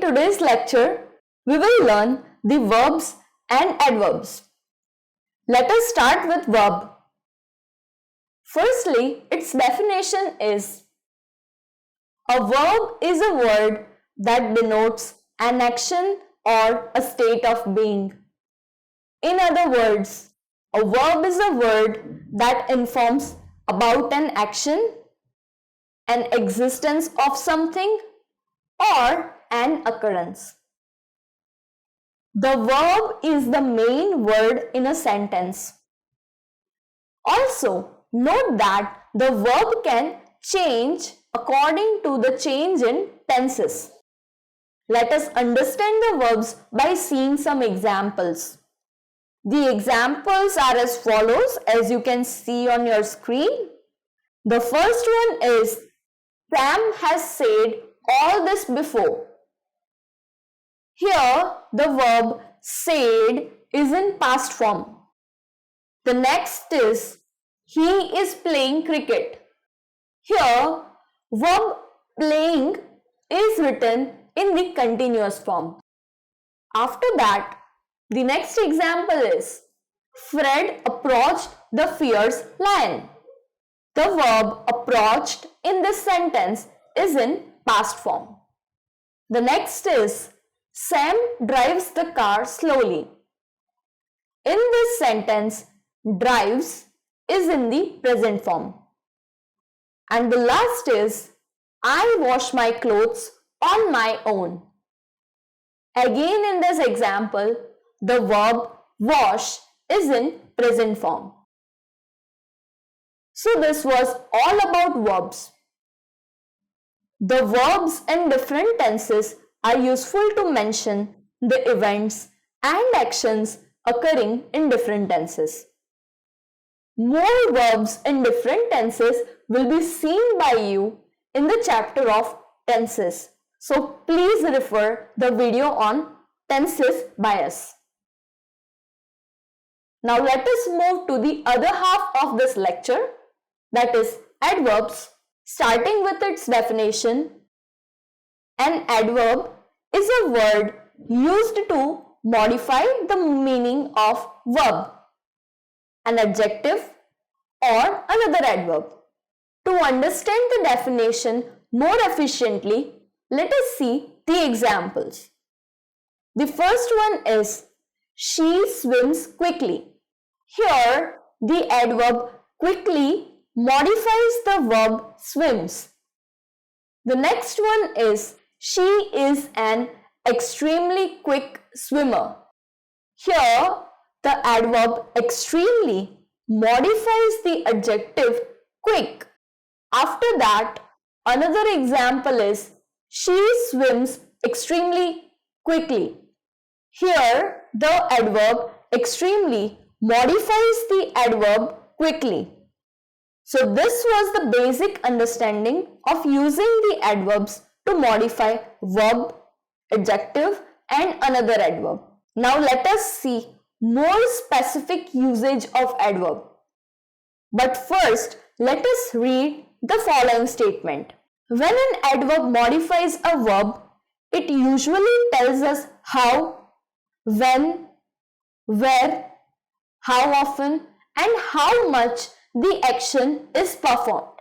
today's lecture, we will learn the verbs and adverbs. Let us start with verb. Firstly, its definition is: a verb is a word that denotes an action or a state of being. In other words, a verb is a word that informs about an action, an existence of something, or an occurrence. The verb is the main word in a sentence. Also, note that the verb can change according to the change in tenses. Let us understand the verbs by seeing some examples. The examples are as follows, as you can see on your screen. The first one is: Sam has said all this before. Here, the verb said is in past form. The next is: he is playing cricket. Here, verb playing is written in the continuous form. After that, the next example is: Fred approached the fierce lion. The verb approached in this sentence is in past form. The next is: Sam drives the car slowly. In this sentence, drives is in the present form. And the last is: I wash my clothes on my own. Again, in this example, the verb wash is in present form. So this was all about verbs. The verbs in different tenses are useful to mention the events and actions occurring in different tenses. More verbs in different tenses will be seen by you in the chapter of tenses. So please refer the video on tenses by us. Now let us move to the other half of this lecture, that is adverbs. Starting with its definition, an adverb is a word used to modify the meaning of verb, an adjective, or another adverb. To understand the definition more efficiently, let us see the examples. The first one is: she swims quickly. Here, the adverb quickly modifies the verb swims. The next one is: she is an extremely quick swimmer. Here, the adverb extremely modifies the adjective quick. After that, another example is: she swims extremely quickly. Here, the adverb extremely modifies the adverb quickly. So this was the basic understanding of using the adverbs to modify verb, adjective, and another adverb. Now let us see more specific usage of adverb. But first, let us read the following statement. When an adverb modifies a verb, it usually tells us how, when, where, how often, and how much the action is performed.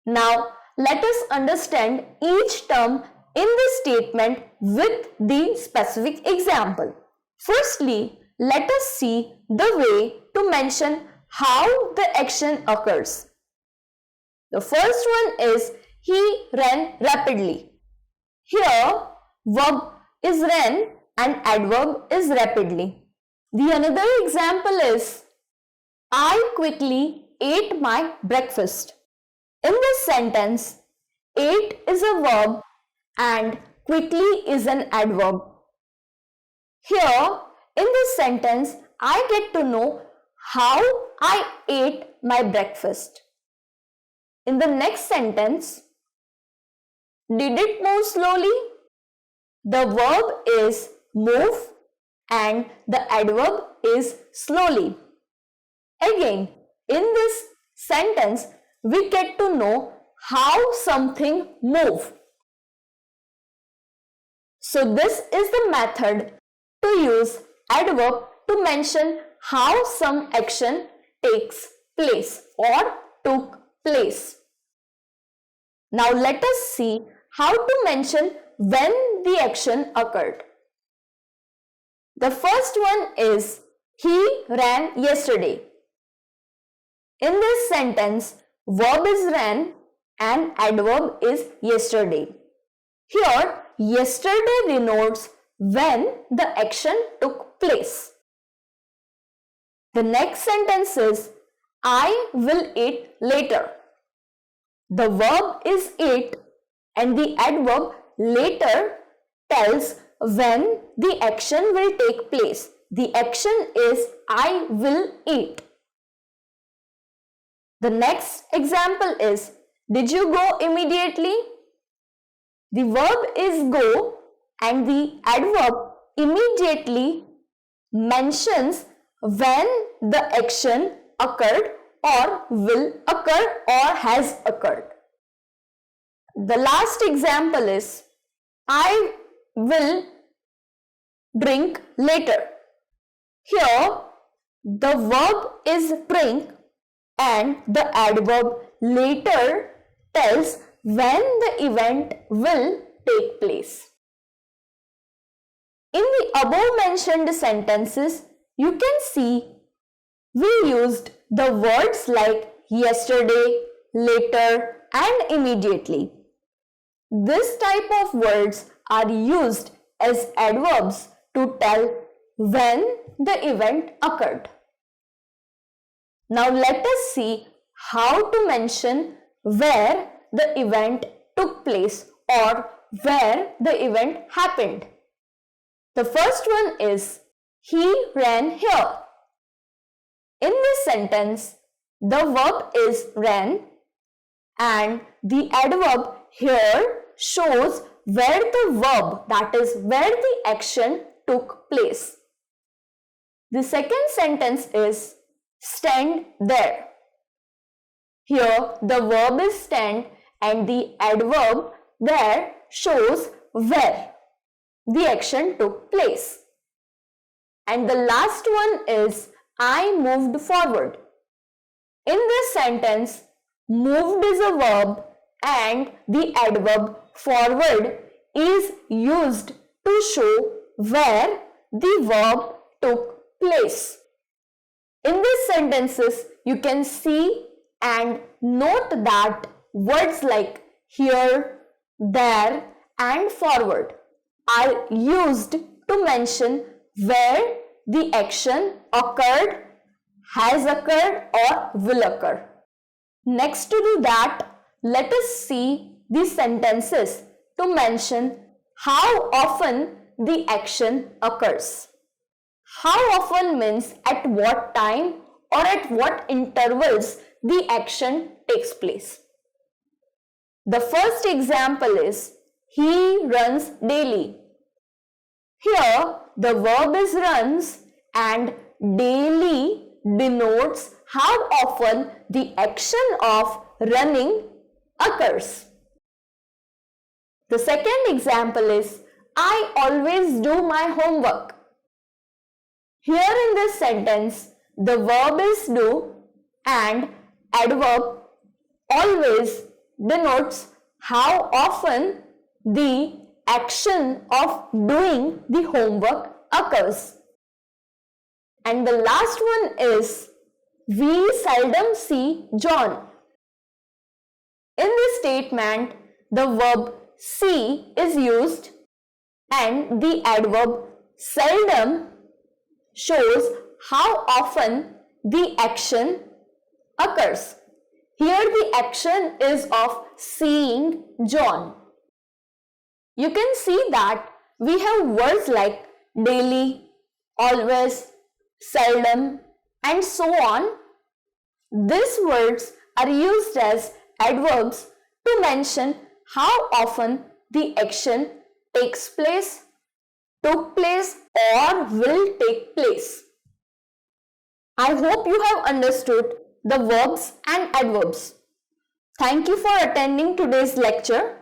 Now, let us understand each term in this statement with the specific example. Firstly, let us see the way to mention how the action occurs. The first one is: he ran rapidly. Here, verb is ran and adverb is rapidly. The another example is: I quickly ate my breakfast. In this sentence, ate is a verb and quickly is an adverb. Here, in this sentence, I get to know how I ate my breakfast. In the next sentence, did it move slowly? The verb is move and the adverb is slowly. Again, in this sentence, we get to know how something moves. So this is the method to use adverb to mention how some action takes place or took place. Now let us see how to mention when the action occurred. The first one is he ran yesterday. In this sentence, verb is ran and adverb is yesterday. Here, yesterday denotes when the action took place. The next sentence is I will eat later. The verb is eat and the adverb later tells when the action will take place. The action is I will eat. The next example is did you go immediately? The verb is go and the adverb immediately mentions when the action occurred or will occur or has occurred. The last example is I will drink later. Here the verb is drink and the adverb later tells when the event will take place. In the above mentioned sentences, you can see we used the words like yesterday, later and immediately. This type of words are used as adverbs to tell when the event occurred. Now let us see how to mention where the event took place or where the event happened. The first one is he ran here. In this sentence, the verb is ran and the adverb here shows where the verb, that is where the action took place. The second sentence is stand there. Here the verb is stand and the adverb there shows where the action took place. And the last one is I moved forward. In this sentence, moved is a verb and the adverb forward is used to show where the verb took place. In these sentences, you can see and note that words like here, there and forward are used to mention where the action occurred, has occurred or will occur. Next to do that, let us see the sentences to mention how often the action occurs. How often means at what time or at what intervals the action takes place. The first example is he runs daily. Here the verb is runs and daily denotes how often the action of running occurs. The second example is I always do my homework. Here in this sentence, the verb is do and adverb always denotes how often the action of doing the homework occurs. And the last one is we seldom see John. In this statement, the verb see is used and the adverb seldom shows how often the action occurs. Here the action is of seeing John. You can see that we have words like daily, always, seldom and so on. These words are used as adverbs to mention how often the action takes place, took place or will take place. I hope you have understood the verbs and adverbs. Thank you for attending today's lecture.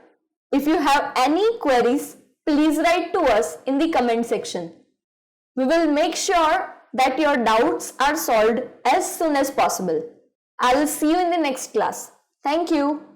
If you have any queries, please write to us in the comment section. We will make sure that your doubts are solved as soon as possible. I will see you in the next class. Thank you.